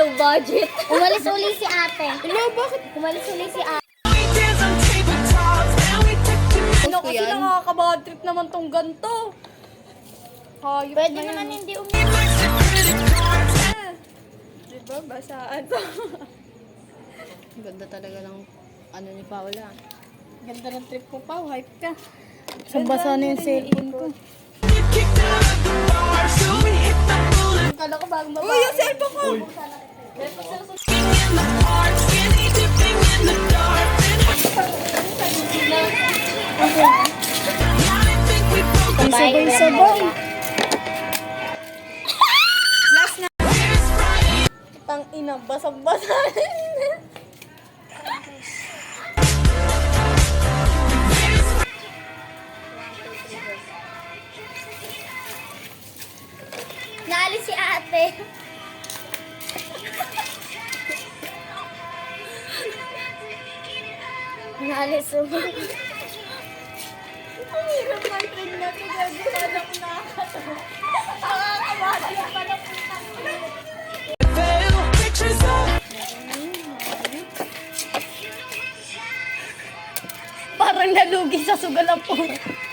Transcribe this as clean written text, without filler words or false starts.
low budget. Umalis uli si ate. Ano, bakit? Umalis uli si ate. Ano kasi nakaka-bad trip naman tong ganto. Hayop Pwede na naman yan. hindi Diba, basaan to. Ganda talaga ng ano ni Paula. Ganda ng trip ko pa, hype ka. Basa na yung cellphone ko. Kala ko bagong babae. Uy, yung cellphone ko! Ang sabay-sabay. Last na. Tang ina, basang-basa. Naalis si ate. Naalis uli. Ang hirap ng trip na ito. Gagawin ko nakakatawa. Nakakabasa yung pala punta. Parang nalugi sa sugal ang puto.